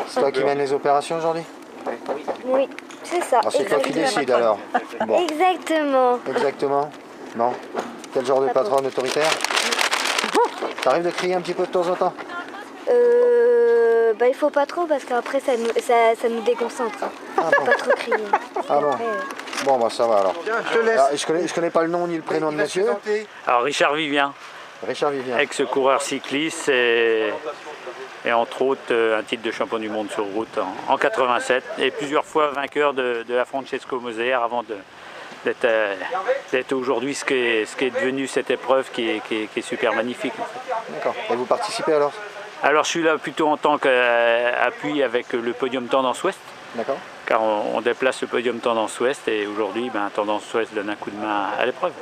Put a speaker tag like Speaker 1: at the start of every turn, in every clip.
Speaker 1: C'est toi qui mènes les opérations aujourd'hui?
Speaker 2: Oui, c'est ça.
Speaker 1: Alors c'est toi qui décides alors? Bon.
Speaker 2: Exactement.
Speaker 1: Exactement. Non. Quel genre de patronne autoritaire? T'arrives de crier un petit peu de temps en temps?
Speaker 2: Il faut pas trop parce qu'après ça nous déconcentre.
Speaker 1: Ah
Speaker 2: Faut
Speaker 1: bon.
Speaker 2: pas trop crier.
Speaker 1: Ah bon.
Speaker 2: Après,
Speaker 1: Bon bah ça va alors.
Speaker 3: Tiens, je te laisse.
Speaker 1: Alors, je connais pas le nom ni le prénom de monsieur.
Speaker 4: Alors Richard Vivien,
Speaker 1: Richard Vivien.
Speaker 4: ex-coureur cycliste et entre autres un titre de champion du monde sur route en 87 et plusieurs fois vainqueur de la Francesco Moser avant d'être aujourd'hui ce qui est devenu cette épreuve qui est super magnifique. En fait.
Speaker 1: D'accord. Et vous participez alors?
Speaker 4: Alors je suis là plutôt en tant qu'appui avec le podium Tendance Ouest.
Speaker 1: D'accord.
Speaker 4: Car on déplace le podium Tendance Ouest et aujourd'hui Tendance Ouest donne un coup de main à l'épreuve.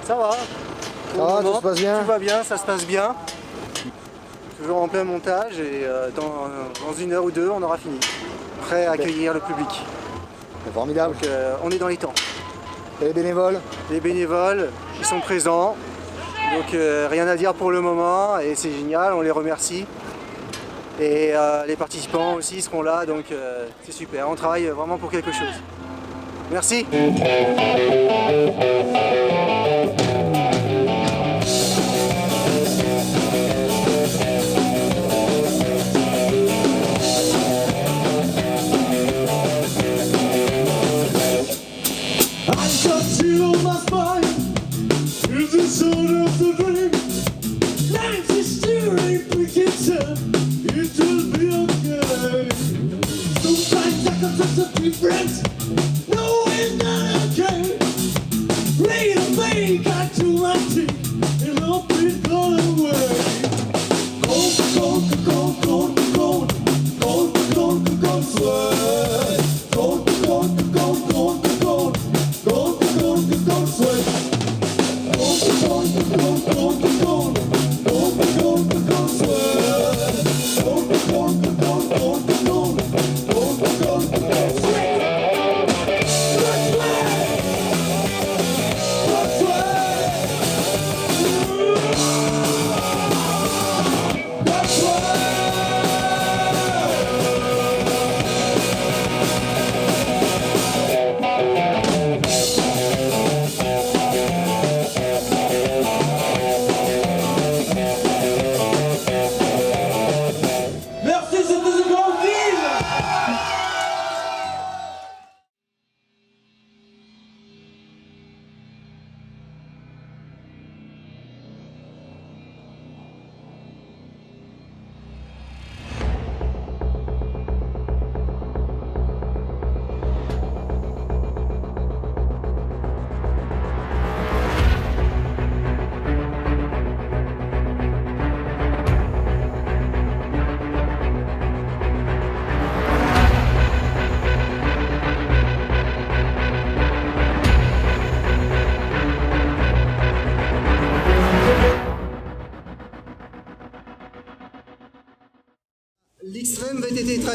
Speaker 3: Ça va.
Speaker 1: Ça va, tout se passe bien?
Speaker 3: Tout va bien, ça se passe bien. Toujours en plein montage et dans une heure ou deux, on aura fini. Prêt à accueillir le public.
Speaker 1: C'est formidable.
Speaker 3: Donc on est dans les temps.
Speaker 1: Et les bénévoles?
Speaker 3: Les bénévoles, ils sont présents. Donc rien à dire pour le moment et c'est génial, on les remercie. Et les participants aussi seront là, donc c'est super. On travaille vraiment pour quelque chose. Merci.
Speaker 5: Friends, no, it's not okay. Read a thing.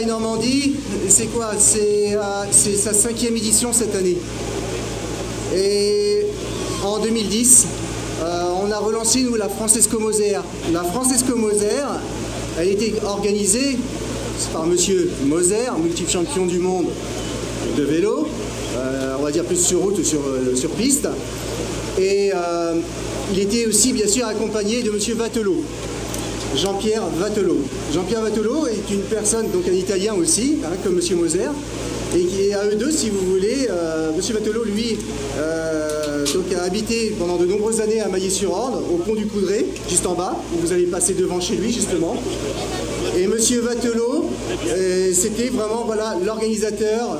Speaker 3: Normandie, c'est quoi? C'est sa 5e édition cette année. Et en 2010, on a relancé, nous, la Francesco Moser. La Francesco Moser, elle était organisée par Monsieur Moser, multiple champion du monde de vélo, on va dire plus sur route ou sur piste. Et il était aussi, bien sûr, accompagné de Monsieur Vattelot. Jean-Pierre Vattelot. Jean-Pierre Vattelot est une personne, donc un Italien aussi, hein, comme Monsieur Moser, et à eux deux, si vous voulez, Monsieur Vattelot, lui, donc, a habité pendant de nombreuses années à Maillé-sur-Orne, au pont du Coudray, juste en bas, où vous allez passer devant chez lui, justement. Et Monsieur Vattelot, c'était vraiment voilà, l'organisateur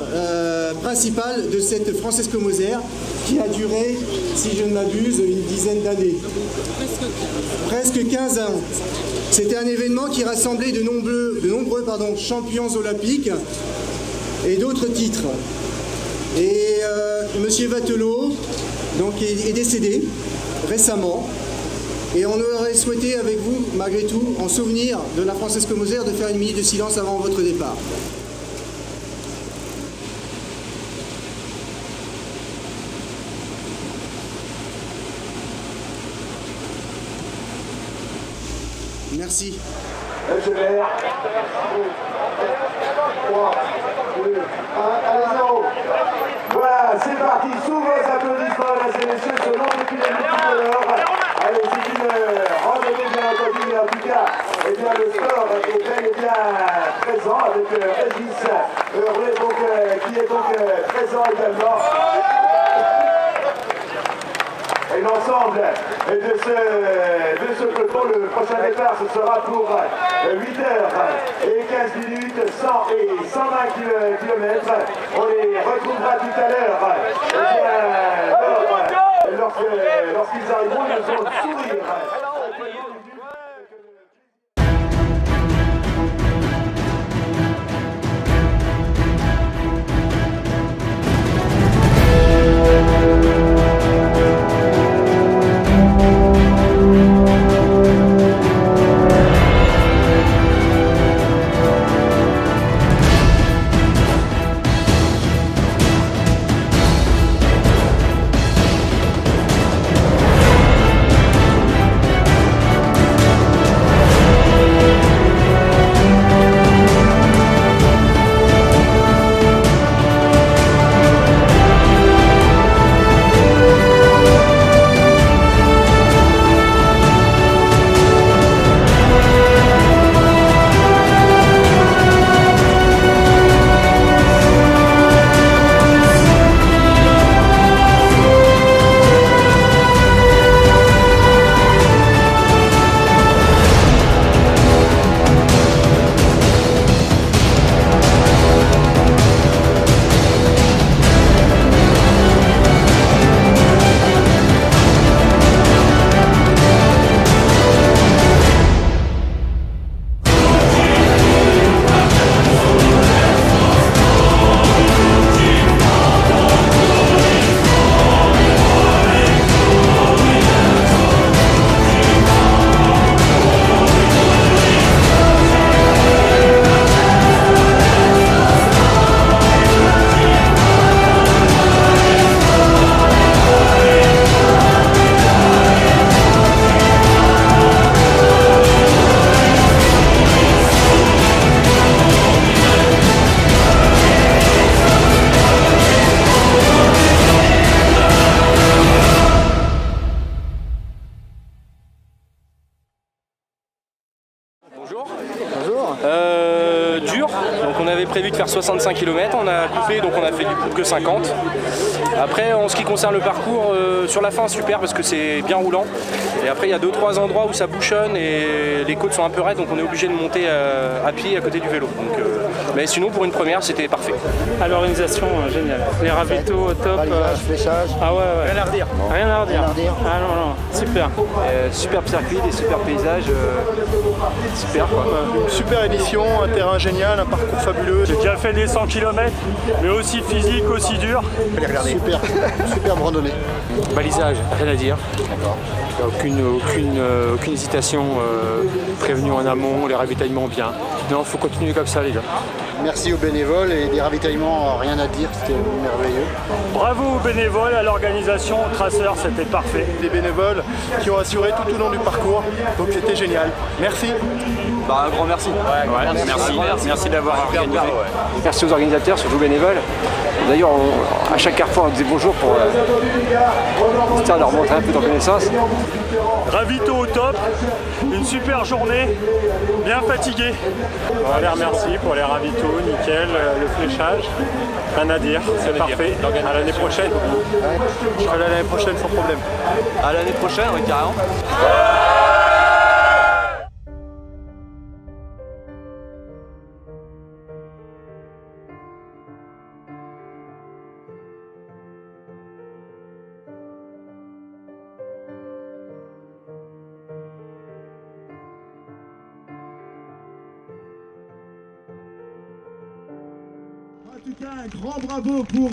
Speaker 3: principal de cette Francesco Moser, qui a duré, si je ne m'abuse, une dizaine d'années. Presque 15 ans. C'était un événement qui rassemblait de nombreux champions olympiques et d'autres titres. Et Monsieur Vattelot donc, est décédé récemment. Et on aurait souhaité avec vous, malgré tout, en souvenir de la Francesco Moser, de faire une minute de silence avant votre départ. Merci.
Speaker 5: 3, 2, 1, allez 0. Voilà, c'est parti. Sous vos applaudissements, mesdames et messieurs, ce long depuis les multicolores. Allez, c'est une randonnée bien entendu, mais en tout cas, eh bien, le sport est bel et bien présent avec Régis Heureux, qui est donc présent également. Et l'ensemble de ce peloton, le prochain départ, ce sera pour 8h15, 100 et 120 km. On les retrouvera tout à l'heure. Lorsqu'ils arriveront, ils nous ont le sourire.
Speaker 6: Dur, donc on avait prévu de faire 65 km, on a coupé, donc on a fait du coup que 50. Après, en ce qui concerne le parcours, sur la fin super parce que c'est bien roulant. Et après, il y a 2-3 endroits où ça bouchonne et les côtes sont un peu raides, donc on est obligé de monter à pied à côté du vélo. Donc, mais sinon, pour une première, c'était parfait.
Speaker 7: À l'organisation, génial. Les ravitaux au top.
Speaker 1: Balisage, fléchage.
Speaker 7: Ah ouais.
Speaker 6: Rien à redire.
Speaker 7: Rien à redire. Ah non, super.
Speaker 6: Superbe circuit, des super paysages, super quoi.
Speaker 8: Une super édition, un terrain génial, un parcours fabuleux.
Speaker 7: J'ai déjà fait des 100 km, mais aussi physique, aussi dur.
Speaker 1: Super, superbe randonnée.
Speaker 9: Balisage, rien à dire. Aucune hésitation, prévenu en amont, les ravitaillements bien. Non, faut continuer comme ça les gars.
Speaker 8: Merci aux bénévoles et des ravitaillements, rien à dire, c'était merveilleux.
Speaker 7: Bravo aux bénévoles, à l'organisation, aux traceurs, c'était parfait.
Speaker 8: Des bénévoles qui ont assuré tout au long du parcours, donc c'était génial. Merci.
Speaker 6: Bah, un grand merci.
Speaker 4: Merci d'avoir organisé.
Speaker 6: Merci aux organisateurs, surtout aux bénévoles. D'ailleurs, à chaque carrefour, on disait bonjour pour leur montrer un peu de reconnaissance.
Speaker 7: Ravito au top, une super journée, bien fatigué. On les remercie pour les ravitaux, nickel, le fléchage. Rien à dire, c'est parfait. À l'année prochaine.
Speaker 8: Je serai là l'année prochaine sans problème.
Speaker 6: À l'année prochaine, oui, carrément.
Speaker 5: En tout cas, un grand bravo pour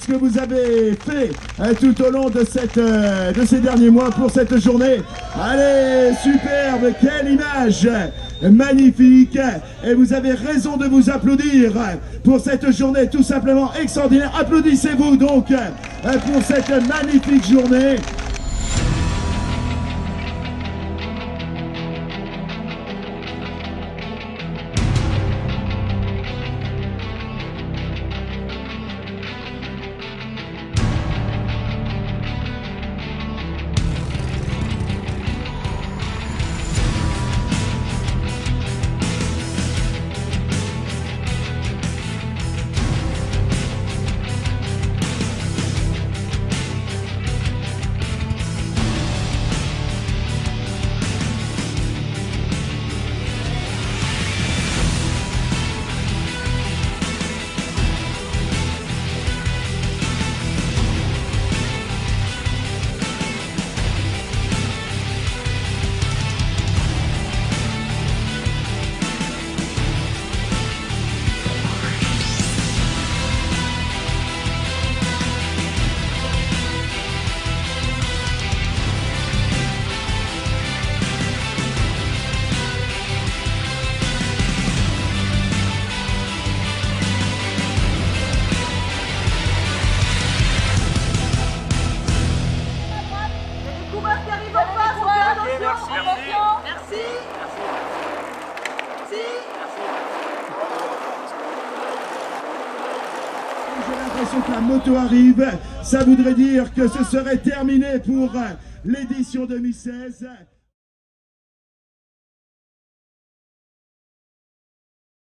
Speaker 5: ce que vous avez fait tout au long de ces derniers mois pour cette journée. Allez, superbe, quelle image, magnifique. Et vous avez raison de vous applaudir pour cette journée tout simplement extraordinaire. Applaudissez-vous donc pour cette magnifique journée. J'ai l'impression que la moto arrive, ça voudrait dire que ce serait terminé pour l'édition 2016.